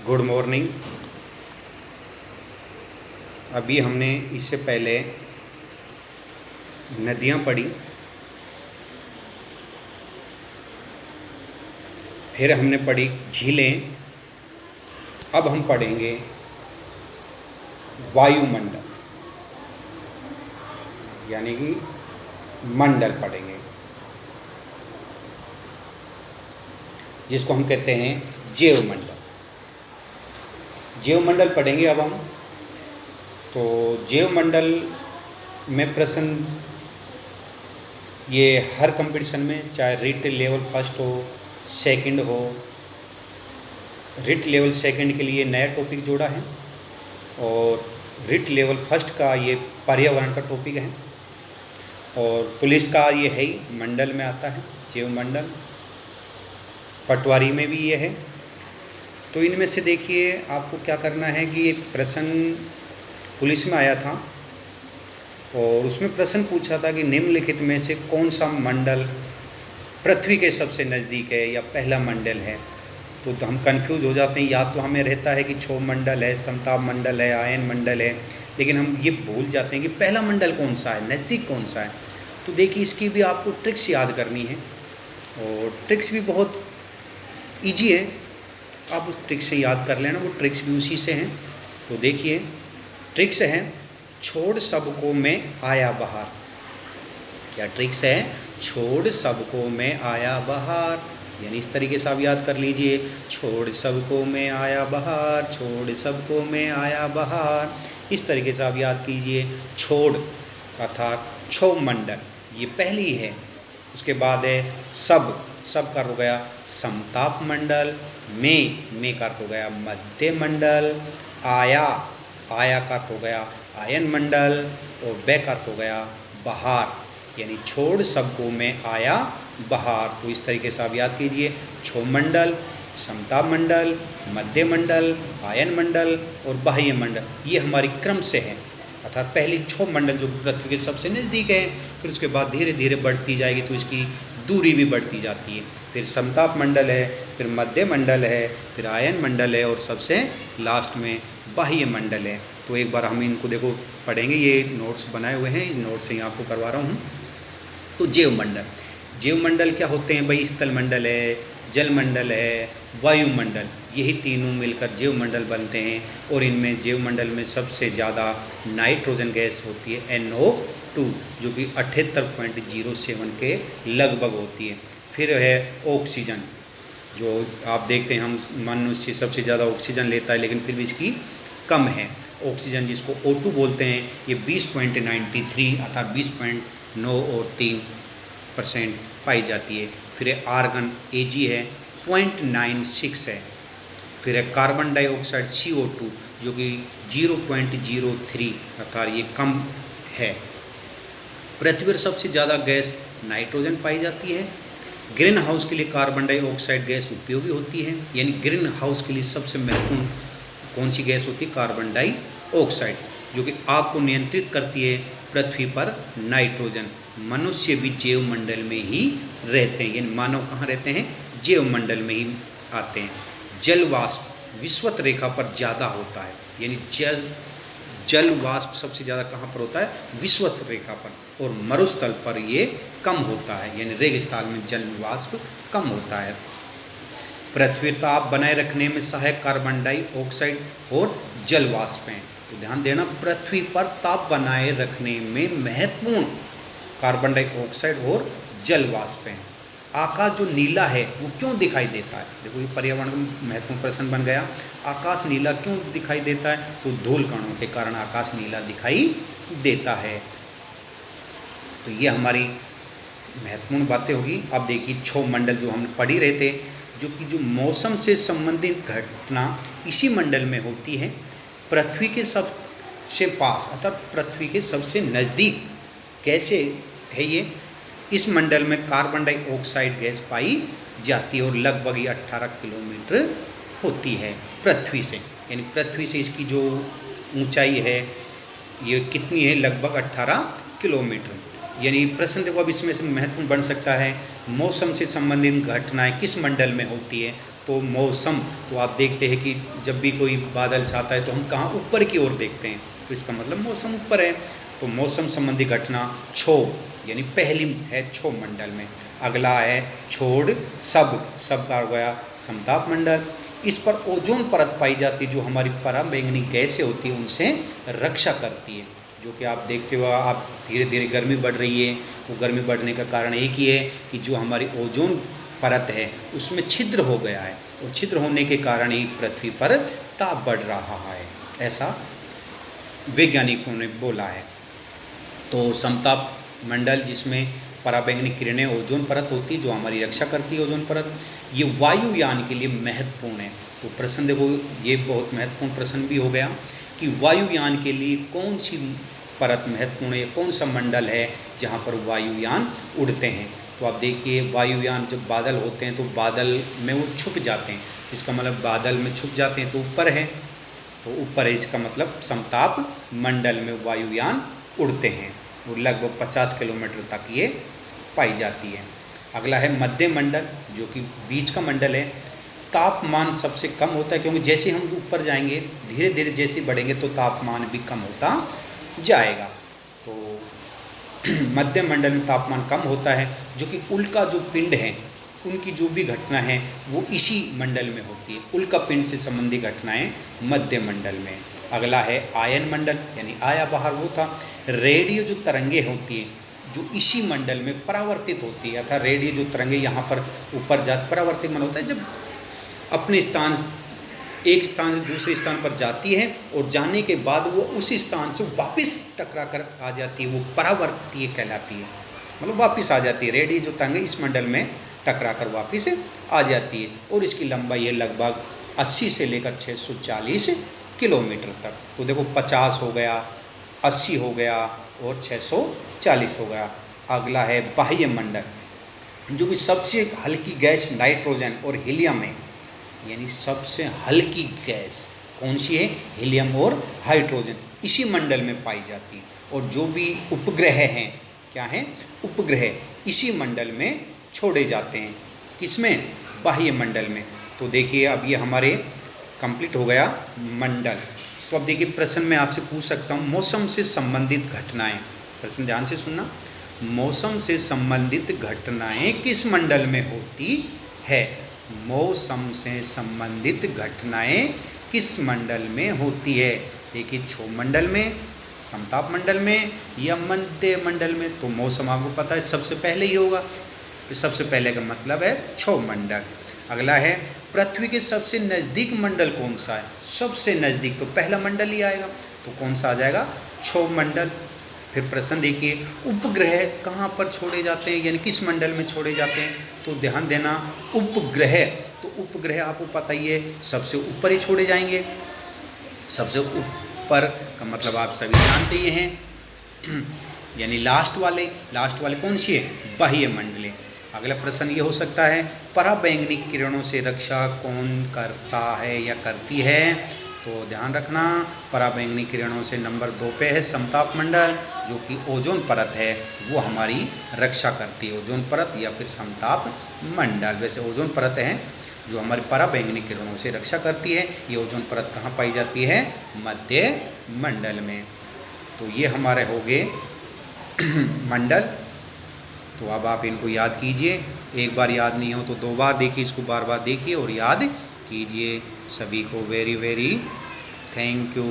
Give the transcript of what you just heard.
Good morning. अभी हमने इससे पहले नदियाँ पढ़ी, फिर हमने पढ़ी झीलें। अब हम पढ़ेंगे वायुमंडल, यानी कि मंडल पढ़ेंगे, जिसको हम कहते हैं जैवमंडल। जैवमंडल पढ़ेंगे अब हम। तो जैवमंडल में प्रश्न ये हर कंपटीशन में, चाहे रिट लेवल फर्स्ट हो सेकंड हो, रिट लेवल सेकंड के लिए नया टॉपिक जोड़ा है और रिट लेवल फर्स्ट का ये पर्यावरण का टॉपिक है और पुलिस का ये है ही, मंडल में आता है जैवमंडल। पटवारी में भी ये है। तो इनमें से देखिए आपको क्या करना है कि एक प्रश्न पुलिस में आया था और उसमें प्रश्न पूछा था कि निम्नलिखित में से कौन सा मंडल पृथ्वी के सबसे नज़दीक है या पहला मंडल है। तो हम कंफ्यूज हो जाते हैं, या तो हमें रहता है कि क्षोभ मंडल है, समताप मंडल है, आयन मंडल है, लेकिन हम ये भूल जाते हैं कि पहला मंडल कौन सा है, नज़दीक कौन सा है। तो देखिए इसकी भी आपको ट्रिक्स याद करनी है और ट्रिक्स भी बहुत ईजी है, आप उस ट्रिक्स से याद कर लेना, वो ट्रिक्स भी उसी से हैं। तो देखिए ट्रिक्स है, छोड़ सबको मैं आया बहार। क्या ट्रिक्स है? छोड़ सबको मैं आया बहार, यानी इस तरीके से आप याद कर लीजिए, छोड़ सबको मैं आया बहार, छोड़ सबको मैं आया बहार। इस तरीके से आप याद कीजिए। छोड़ अर्थात क्षोभ मंडल, ये पहली है। उसके बाद है सब, सब का अर्थ हो गया समताप मंडल। में का अर्थ हो गया मध्य मंडल। आया, आया का अर्थ हो गया आयन मंडल और बे का अर्थ हो गया बहार, यानी छोड़ सबको मैं आया बहार। तो इस तरीके से आप याद कीजिए, क्षोभ मंडल, समताप मंडल, मध्य मंडल, आयन मंडल और बाह्य मंडल, ये हमारी क्रम से है। अर्थात पहली क्षोभ मंडल जो पृथ्वी के सबसे नज़दीक है, फिर उसके बाद धीरे धीरे बढ़ती जाएगी तो इसकी दूरी भी बढ़ती जाती है। फिर समताप मंडल है, फिर मध्य मंडल है, फिर आयन मंडल है और सबसे लास्ट में बाह्य मंडल है। तो एक बार हम इनको देखो पढ़ेंगे, ये नोट्स बनाए हुए हैं, इस नोट्स से यहाँ आपको करवा रहा हूँ। तो जैवमंडल, जैवमंडल क्या होते हैं भाई? स्थल मंडल है, जल मंडल है, वायुमंडल, यही तीनों मिलकर जैवमंडल बनते हैं। और इनमें जैवमंडल में सबसे ज़्यादा नाइट्रोजन गैस होती है NO2, जो कि 78.07 के लगभग होती है। फिर है ऑक्सीजन, जो आप देखते हैं हम मनुष्य सबसे ज़्यादा ऑक्सीजन लेता है, लेकिन फिर भी इसकी कम है ऑक्सीजन, जिसको O2 बोलते हैं। ये 20.93 अर्थात 20.9 और 3% पाई जाती है। फिर है आर्गन Ag है 0.96 है। फिर है कार्बन डाइऑक्साइड CO2 जो कि 0.03 अर्थात ये कम है। पृथ्वी पर सबसे ज़्यादा गैस नाइट्रोजन पाई जाती है। ग्रीन हाउस के लिए कार्बन डाइऑक्साइड गैस उपयोगी होती है, यानी ग्रीन हाउस के लिए सबसे महत्वपूर्ण कौन सी गैस होती है? कार्बन डाइऑक्साइड, जो कि आग को नियंत्रित करती है। पृथ्वी पर नाइट्रोजन। मनुष्य भी जैवमंडल में ही रहते हैं, यानी मानव कहाँ रहते हैं? जैवमंडल में ही आते हैं। जल वाष्प विषुवत रेखा पर ज़्यादा होता है, यानी जल वाष्प सबसे ज़्यादा कहाँ पर होता है? विषुवत रेखा पर। और मरुस्थल पर ये कम होता है, यानी रेगिस्तान में जल वाष्प कम होता है। पृथ्वी ताप बनाए रखने में सहायक कार्बन डाइऑक्साइड और जल वाष्प हैं। तो ध्यान देना, पृथ्वी पर ताप बनाए रखने में महत्वपूर्ण कार्बन डाइऑक्साइड और जल वाष्प हैं। आकाश जो नीला है वो क्यों दिखाई देता है? देखो ये पर्यावरण का महत्वपूर्ण प्रश्न बन गया। आकाश नीला क्यों दिखाई देता है? तो धूल कणों के कारण आकाश नीला दिखाई देता है। तो ये हमारी महत्वपूर्ण बातें होगी। अब देखिए क्षोभ मंडल जो हम पढ़ ही रहे थे, जो कि जो मौसम से संबंधित घटना इसी मंडल में होती है। पृथ्वी के सबसे पास अर्थात पृथ्वी के सबसे नज़दीक कैसे है ये? इस मंडल में कार्बन डाइऑक्साइड गैस पाई जाती है और लगभग ये 18 किलोमीटर होती है पृथ्वी से, यानी पृथ्वी से इसकी जो ऊंचाई है ये कितनी है? लगभग 18 किलोमीटर। यानी प्रश्न देखो अब इसमें से महत्वपूर्ण बन सकता है, मौसम से संबंधित घटनाएं किस मंडल में होती है? तो मौसम, तो आप देखते हैं कि जब भी कोई बादल छाता है तो हम कहाँ ऊपर की ओर देखते हैं, तो इसका मतलब मौसम ऊपर है। तो मौसम संबंधी घटना क्षोभ, यानी पहली है क्षोभ मंडल में। अगला है छोड़ सब का हो गया समताप मंडल। इस पर ओजोन परत पाई जाती है जो हमारी पराबैंगनी गैसें होती है उनसे रक्षा करती है। जो कि आप देखते हो, आप धीरे धीरे गर्मी बढ़ रही है, वो गर्मी बढ़ने का कारण एक ही है कि जो हमारी ओजोन परत है उसमें छिद्र हो गया है, और छिद्र होने के कारण ही पृथ्वी पर ताप बढ़ रहा है, ऐसा वैज्ञानिकों ने बोला है। तो समताप मंडल जिसमें पराबैंगनी किरणें ओजोन परत होती है जो हमारी रक्षा करती है, ओजोन परत, ये वायुयान के लिए महत्वपूर्ण है। तो प्रश्न देखो, ये बहुत महत्वपूर्ण प्रश्न भी हो गया कि वायुयान के लिए कौन सी परत महत्वपूर्ण है, कौन सा मंडल है जहाँ पर वायुयान उड़ते हैं। तो आप देखिए, वायुयान जब बादल होते हैं तो बादल में वो छुप जाते हैं, इसका मतलब बादल में छुप जाते हैं तो ऊपर है, तो ऊपर है, इसका मतलब समताप मंडल में वायुयान उड़ते हैं और लगभग 50 किलोमीटर तक ये पाई जाती है। अगला है मध्य मंडल, जो कि बीच का मंडल है। तापमान सबसे कम होता है क्योंकि जैसे हम ऊपर जाएंगे, धीरे धीरे जैसे बढ़ेंगे तो तापमान भी कम होता जाएगा। तो मध्य मंडल में तापमान कम होता है, जो कि उल्का जो पिंड है उनकी जो भी घटना है वो इसी मंडल में होती है। उल्का पिंड से संबंधित घटनाएं मध्य मंडल में। अगला है आयन मंडल, यानी आया बाहर वो था। रेडियो जो तरंगे होती हैं जो इसी मंडल में परावर्तित होती है, अर्थात रेडियो जो तरंगे यहाँ पर ऊपर परावर्तित मन होता है, जब अपने स्थान एक स्थान से दूसरे स्थान पर जाती है और जाने के बाद वो उसी स्थान से वापस टकरा कर आ जाती है, वो परावर्तीय कहलाती है, मतलब वापस आ जाती है। रेडियो जो तरंगे इस मंडल में टकरा कर वापस आ जाती है और इसकी लंबाई है लगभग 80 से लेकर 640 किलोमीटर तक। तो देखो 50 हो गया, 80 हो गया और 640 हो गया। अगला है बाह्य मंडल, जो कि सबसे हल्की गैस नाइट्रोजन और हीलियम है, यानी सबसे हल्की गैस कौन सी है, हीलियम और हाइड्रोजन, इसी मंडल में पाई जाती है। और जो भी उपग्रह हैं, क्या हैं, उपग्रह इसी मंडल में छोड़े जाते हैं, किसमें, बाह्य मंडल में। तो देखिए अब ये हमारे कंप्लीट हो गया मंडल। तो अब देखिए प्रश्न में आपसे पूछ सकता हूँ, मौसम से संबंधित घटनाएं, प्रश्न ध्यान से सुनना, मौसम से संबंधित घटनाएं किस मंडल में होती है। मौसम से संबंधित घटनाएं किस मंडल में होती है। देखिए क्षोभ मंडल में, समताप मंडल में या मध्य मंडल में। तो मौसम आपको पता है सबसे पहले ही होगा, तो सबसे पहले का मतलब है क्षोभ मंडल। अगला है पृथ्वी के सबसे नज़दीक मंडल कौन सा है, सबसे नज़दीक, तो पहला मंडल ही आएगा, तो कौन सा आ जाएगा, क्षोभ मंडल। फिर प्रश्न देखिए, उपग्रह कहाँ पर छोड़े जाते हैं, यानी किस मंडल में छोड़े जाते हैं। तो ध्यान देना, उपग्रह, तो उपग्रह आपको पता ही है सबसे ऊपर ही छोड़े जाएंगे, सबसे ऊपर का मतलब आप सभी जानते ही हैं, यानी लास्ट वाले कौन सी है, बाह्य मंडले। अगला प्रश्न ये हो सकता है, पराबैंगनी किरणों से रक्षा कौन करता है या करती है। तो ध्यान रखना, पराबैंगनी किरणों से नंबर 2 पे है समताप मंडल, जो कि ओजोन परत है वो हमारी रक्षा करती है, ओजोन परत या फिर समताप मंडल। वैसे ओजोन परत है जो हमारी पराबैंगनी किरणों से रक्षा करती है, ये ओजोन परत कहाँ पाई जाती है, मध्य मंडल में। तो ये हमारे हो गए मंडल। तो अब आप इनको याद कीजिए, एक बार याद नहीं हो तो 2 बार देखिए, इसको बार बार देखिए और याद कीजिए। सभी को वेरी वेरी थैंक यू।